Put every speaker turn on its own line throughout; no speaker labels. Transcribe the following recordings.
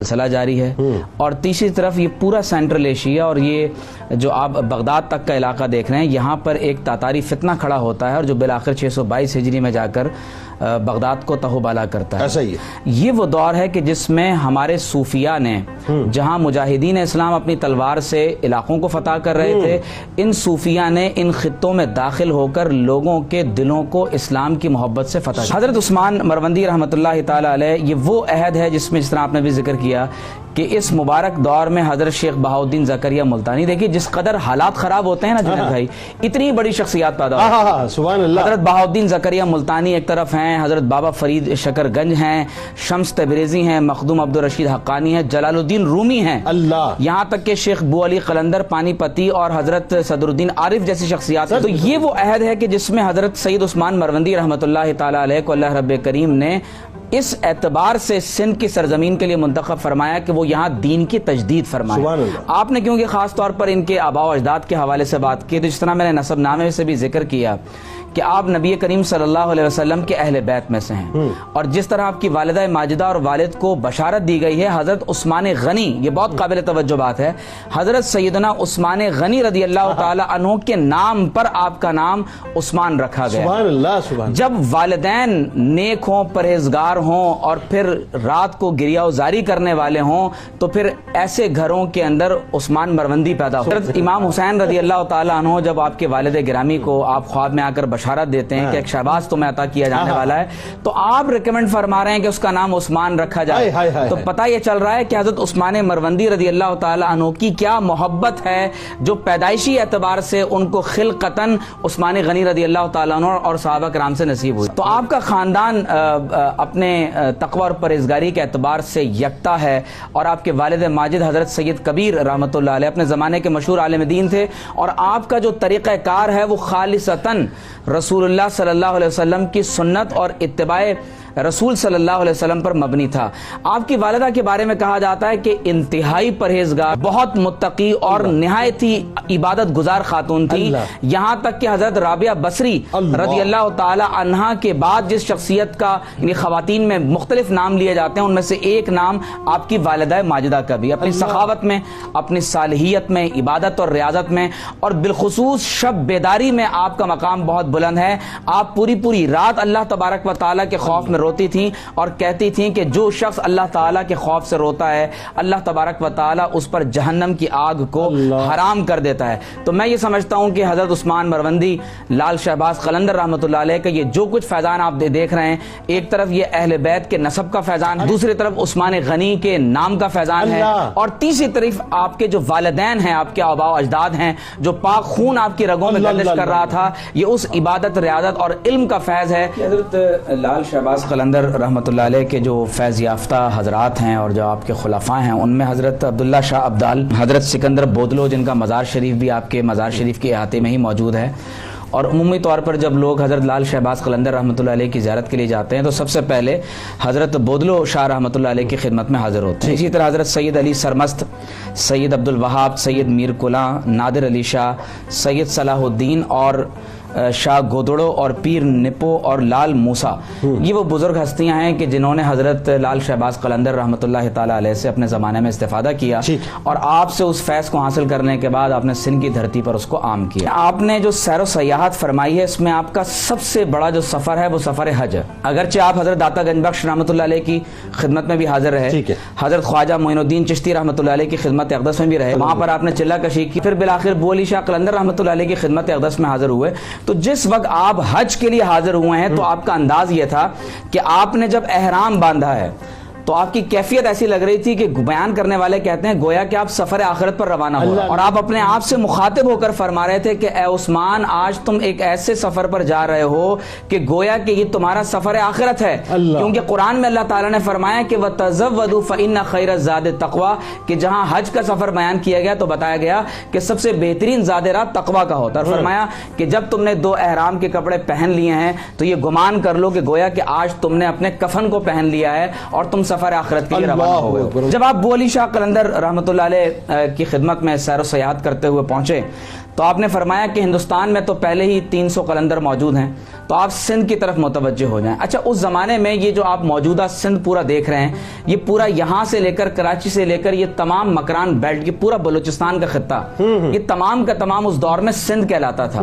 سلسلہ جاری ہے، اور تیسری طرف یہ پورا سینٹرل ایشیا اور یہ جو آپ بغداد تک کا علاقہ دیکھ رہے ہیں، یہاں پر ایک تاتاری فتنہ کھڑا ہوتا ہے اور جو بالآخر 622 ہجری میں جا کر بغداد کو تہو بالا کرتا ہے۔
ایسا ہی ہے۔
یہ وہ دور ہے کہ جس میں ہمارے صوفیاء نے جہاں مجاہدین اسلام اپنی تلوار سے علاقوں کو فتح کر رہے تھے، ان صوفیاء نے ان خطوں میں داخل ہو کر لوگوں کے دلوں کو اسلام کی محبت سے فتح کیا۔ حضرت عثمان مروندی رحمۃ اللہ تعالی علیہ، یہ وہ عہد ہے جس میں، جس طرح آپ نے بھی ذکر کیا کہ اس مبارک دور میں حضرت شیخ بہاؤالدین زکریا ملتانی، دیکھیے جس قدر حالات خراب ہوتے ہیں نا جنید بھائی، اتنی بڑی شخصیات پیدا ہوتی ہیں۔
سبحان اللہ۔
حضرت بہاؤالدین زکریا ملتانی ایک طرف ہیں، حضرت بابا فرید شکر گنج ہیں، شمس تبریزی ہیں، مخدوم عبدالرشید حقانی ہیں، جلال الدین رومی ہیں،
اللہ،
یہاں تک کہ شیخ بو علی قلندر پانی پتی اور حضرت صدر الدین عارف جیسی شخصیات ہیں۔ تو یہ وہ عہد ہے کہ جس میں حضرت سید عثمان مروندی رحمۃ اللہ تعالی علیہ کو اللہ رب کریم نے اس اعتبار سے سندھ کی سرزمین کے لیے منتخب فرمایا کہ وہ یہاں دین کی تجدید فرمائے۔
سبحان اللہ۔
آپ نے کیونکہ خاص طور پر ان کے آباء و اجداد کے حوالے سے بات کی، تو جس طرح میں نے نسب نامے سے بھی ذکر کیا کہ آپ نبی کریم صلی اللہ علیہ وسلم کے اہل بیت میں سے ہیں، اور جس طرح آپ کی والدہ ماجدہ اور والد کو بشارت دی گئی ہے، حضرت عثمان غنی، یہ بہت قابل توجہ بات ہے، حضرت سیدنا عثمان غنی رضی اللہ تعالی عنہ کے نام پر آپ کا نام عثمان رکھا گیا۔
سبحان اللہ، سبحان۔
جب والدین نیک ہوں، پرہیزگار ہوں، اور پھر رات کو گریہ وزاری کرنے والے ہوں، تو پھر ایسے گھروں کے اندر عثمان مروندی پیدا ہو۔ حضرت امام حسین رضی اللہ تعالی عنہ جب آپ کے والد گرامی کو آپ خواب میں آ کر بشارت دیتے ہیں کہ ایک شہباز تمہیں عطا کیا جانے والا ہے، تو آپ ریکمنڈ فرما رہے ہیں کہ اس کا نام عثمان رکھا جائے، تو پتہ یہ چل رہا ہے کہ حضرت عثمان مروندی رضی اللہ تعالی عنہ کی کیا محبت ہے جو پیدائشی اعتبار سے ان کو خلقتاً عثمان غنی رضی اللہ تعالی عنہ اور صحابہ کرام سے نصیب ہوئی۔ تو آپ کا خاندان اپنے تقوی اور پرہیزگاری کے اعتبار سے یکتا ہے، اور آپ کے والد ماجد حضرت سید کبیر رحمۃ اللہ علیہ اپنے زمانے کے مشہور عالم دین تھے، اور آپ کا جو طریقہ کار ہے وہ خالصتاً رسول اللہ صلی اللہ علیہ وسلم کی سنت اور اتباع رسول صلی اللہ علیہ وسلم پر مبنی تھا۔ آپ کی والدہ کے بارے میں کہا جاتا ہے کہ انتہائی پرہیزگار، بہت متقی اور نہایت ہی عبادت گزار خاتون تھی، یہاں تک کہ حضرت رابعہ بصری رضی اللہ تعالی عنہا کے بعد جس شخصیت کا، یعنی خواتین میں مختلف نام لیے جاتے ہیں، ان میں سے ایک نام آپ کی والدہ ماجدہ کا بھی، اپنی سخاوت میں، اپنی صالحیت میں، عبادت اور ریاضت میں، اور بالخصوص شب بیداری میں آپ کا مقام بہت بلند ہے۔ آپ پوری رات اللہ تبارک و تعالیٰ کے خوف میں روتی تھیں اور کہتی تھیں کہ جو شخص اللہ تعالیٰ کے خوف سے روتا ہے، اللہ تبارک و تعالیٰ اس پر جہنم کی آگ کو حرام کر دیتا ہے۔ تو میں یہ سمجھتا ہوں کہ حضرت عثمان مروندی، لال شہباز قلندر رحمۃ اللہ علیہ کا یہ جو کچھ فیضان آپ دیکھ رہے ہیں، ایک طرف یہ اہل بیت کے نسب کا فیضان ہے، دوسری طرف عثمان غنی کے نام کا فیضان ہے، اور تیسری طرف آپ کے جو والدین ہیں، آپ کے آباء و اجداد ہیں، جو پاک خون آپ کی رگوں میں گردش کر رہا تھا، یہ اس عبادت، ریاضت اور علم کا فیض ہے۔ حضرت لال شہباز قلندر رحمۃ اللہ علیہ کے جو فیض یافتہ حضرات ہیں اور جو آپ کے خلفاء ہیں، ان میں حضرت عبداللہ شاہ ابدال، حضرت سکندر بودلو، جن کا مزار شریف بھی آپ کے مزار شریف کے احاطے میں ہی موجود ہے، اور عمومی طور پر جب لوگ حضرت لال شہباز قلندر رحمۃ اللہ علیہ کی زیارت کے لیے جاتے ہیں تو سب سے پہلے حضرت بودلو شاہ رحمۃ اللہ علیہ کی خدمت میں حاضر ہوتے ہیں۔ اسی طرح حضرت سید علی سرمست، سید عبدالوہاب، سید میر کلاں، نادر علی شاہ، سید صلاح الدین اور شاہ گودڑو اور پیر نپو اور لال موسیٰ، یہ وہ بزرگ ہستیاں ہیں کہ جنہوں نے حضرت لال شہباز قلندر رحمۃ اللہ تعالی علیہ سے اپنے زمانے میں استفادہ کیا، اور آپ سے اس فیض کو حاصل کرنے کے بعد آپ نے سندھ کی دھرتی پر اس کو عام کیا۔ آپ نے جو سیر و سیاحت فرمائی ہے، اس میں آپ کا سب سے بڑا جو سفر ہے وہ سفر حج ہے۔ اگرچہ آپ حضرت داتا گنج بخش رحمۃ اللہ علیہ کی خدمت میں بھی حاضر رہے، حضرت خواجہ معین الدین چشتی رحمۃ اللہ علیہ کی خدمت اقدس میں بھی رہے، وہاں پر آپ نے چلہ کشی کی، پھر بالآخر بو علی شاہ قلندر رحمۃ اللہ علیہ کی خدمت اقدس میں حاضر ہوئے۔ تو جس وقت آپ حج کے لیے حاضر ہوئے ہیں تو آپ کا انداز یہ تھا کہ آپ نے جب احرام باندھا ہے تو آپ کی کیفیت ایسی لگ رہی تھی کہ بیان کرنے والے کہتے ہیں گویا کہ آپ سفر آخرت پر روانہ ہو، اور آپ اپنے آپ سے مخاطب ہو کر فرما رہے تھے کہ اے عثمان، آج تم ایک ایسے سفر پر جا رہے ہو کہ گویا کہ یہ تمہارا سفر آخرت ہے، کیونکہ قرآن میں اللہ تعالیٰ نے فرمایا کہ وَتَزَوَّدُوا فَإِنَّ خَيْرَ الزَّادِ التَّقْوَىٰ، کہ جہاں حج کا سفر بیان کیا گیا تو بتایا گیا کہ سب سے بہترین زاد راہ تقویٰ کا ہوتا ہے، اور فرمایا کہ جب تم نے 2 احرام کے کپڑے پہن لیے ہیں تو یہ گمان کر لو کہ گویا کہ آج تم نے اپنے کفن کو پہن لیا ہے اور تم سفر آخرت کے لیے روانہ ہو گئے۔ جب آپ بو علی شاہ قلندر رحمۃ اللہ علیہ کی خدمت میں سیر و سیاحت کرتے ہوئے پہنچے تو آپ نے فرمایا کہ ہندوستان میں تو پہلے ہی 300 قلندر موجود ہیں، تو آپ سندھ کی طرف متوجہ ہو جائیں۔ اچھا، اس زمانے میں یہ جو آپ موجودہ سندھ پورا دیکھ رہے ہیں، یہ پورا یہاں سے لے کر کراچی سے لے کر یہ تمام مکران بیلٹ، یہ پورا بلوچستان کا خطہ، یہ تمام کا تمام اس دور میں سندھ کہلاتا تھا،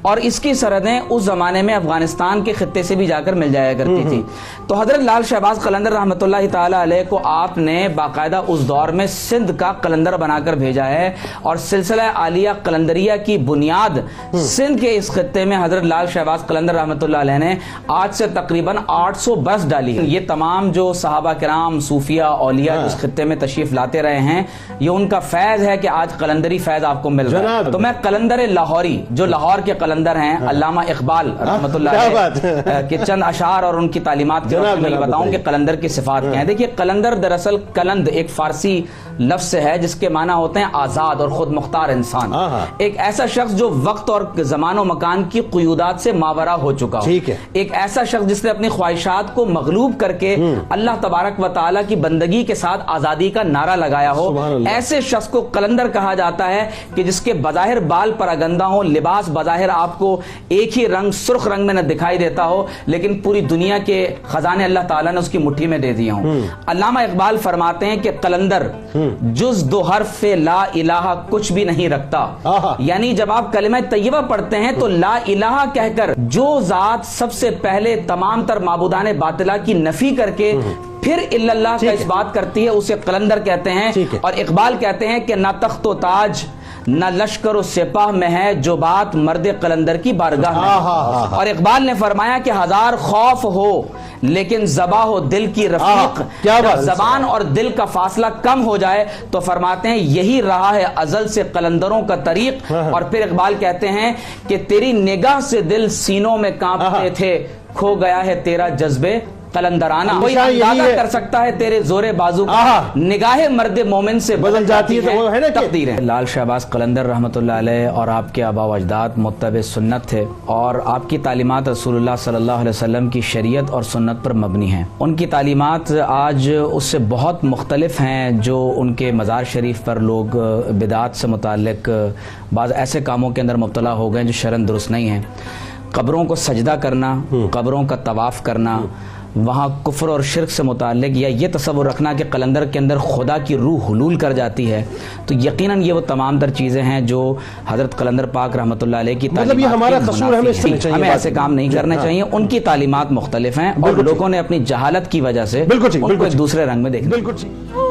اور اس کی سرحدیں اس زمانے میں افغانستان کے خطے سے بھی جا کر مل جایا کرتی تھی۔ تو حضرت لال شہباز قلندر رحمۃ اللہ تعالی علیہ کو آپ نے باقاعدہ اس دور میں سندھ کا قلندر بنا کر بھیجا ہے، اور سلسلہ عالیہ قلندریہ کی بنیاد سندھ کے اس خطے میں حضرت لال شہباز قلندر رحمۃ اللہ علیہ نے آج سے تقریباً 800 برس ڈالی ہے۔ یہ تمام جو صحابہ کرام، صوفیہ، اولیاء اس خطے میں تشریف لاتے رہے ہیں، یہ ان کا فیض ہے کہ آج قلندری فیض آپ کو مل رہا ہے۔ تو میں قلندر لاہوری، جو لاہور کے قلندر ہیں، علامہ اقبال رحمۃ اللہ علیہ کے چند اشعار اور ان کی تعلیمات کے بارے میں بتاؤں کہ قلندر کی صفات کیا ہیں۔ دیکھیے، قلندر دراصل قلند ایک فارسی لفظ سے ہے جس کے معنی ہوتے ہیں آزاد اور خود مختار انسان، ایک ایسا شخص جو وقت اور زمان و مکان کی قیودات سے ماورا ہو چکا ہو، ایک ایسا شخص جس نے اپنی خواہشات کو مغلوب کر کے اللہ تبارک و تعالیٰ کی بندگی کے ساتھ آزادی کا نعرہ لگایا ہو، ایسے شخص کو قلندر کہا جاتا ہے کہ جس کے بظاہر بال پراگندہ ہوں، لباس بظاہر آپ کو ایک ہی رنگ، سرخ رنگ میں نہ دکھائی دیتا ہو، لیکن پوری دنیا کے خزانے اللہ تعالیٰ نے اس کی مٹھی میں دے دیے ہوں۔ علامہ اقبال فرماتے ہیں کہ قلندر جز دو حرف لا الہ کچھ بھی نہیں رکھتا، یعنی جب آپ کلمہ طیبہ پڑھتے ہیں تو لا الہ کہہ کر جو ذات سب سے پہلے تمام تر معبودان باطلہ کی نفی کر کے پھر الا اللہ کا اس بات کرتی ہے، اسے قلندر کہتے ہیں۔ اور اقبال کہتے ہیں کہ نہ تخت و تاج نہ لشکر و سپاہ میں ہے جو بات مرد قلندر کی بارگاہ میں، اور اقبال نے فرمایا کہ ہزار خوف ہو لیکن زباں ہو دل کی رفیق، جب زبان اور دل کا فاصلہ کم ہو جائے تو فرماتے ہیں یہی رہا ہے ازل سے قلندروں کا طریق۔ اور پھر اقبال کہتے ہیں کہ تیری نگاہ سے دل سینوں میں کانپتے تھے، کھو گیا ہے تیرا جذبے قلندرانہ، کوئی اندازہ کر سکتا ہے تیرے زور بازو کا، نگاہ مرد مومن سے بدل جاتی ہے تقدیریں۔ لال شہباز قلندر رحمۃ اللہ علیہ اور آپ کے آبا و اجداد متبع سنت تھے، اور آپ کی تعلیمات رسول اللہ صلی اللہ علیہ وسلم کی شریعت اور سنت پر مبنی ہیں۔ ان کی تعلیمات آج اس سے بہت مختلف ہیں جو ان کے مزار شریف پر لوگ بدعات سے متعلق بعض ایسے کاموں کے اندر مبتلا ہو گئے جو شرعاً درست نہیں ہیں۔ قبروں کو سجدہ کرنا، قبروں کا طواف کرنا، وہاں کفر اور شرک سے متعلق، یا یہ تصور رکھنا کہ قلندر کے اندر خدا کی روح حلول کر جاتی ہے، تو یقیناً یہ وہ تمام تر چیزیں ہیں جو حضرت قلندر پاک رحمۃ اللہ علیہ کی تعلیمات، یہ ہمارا قصور ہے، ہمیں ایسے کام نہیں کرنے چاہیے۔ ان کی تعلیمات مختلف ہیں اور لوگوں نے اپنی جہالت کی وجہ سے ان کو ایک دوسرے رنگ میں دیکھا۔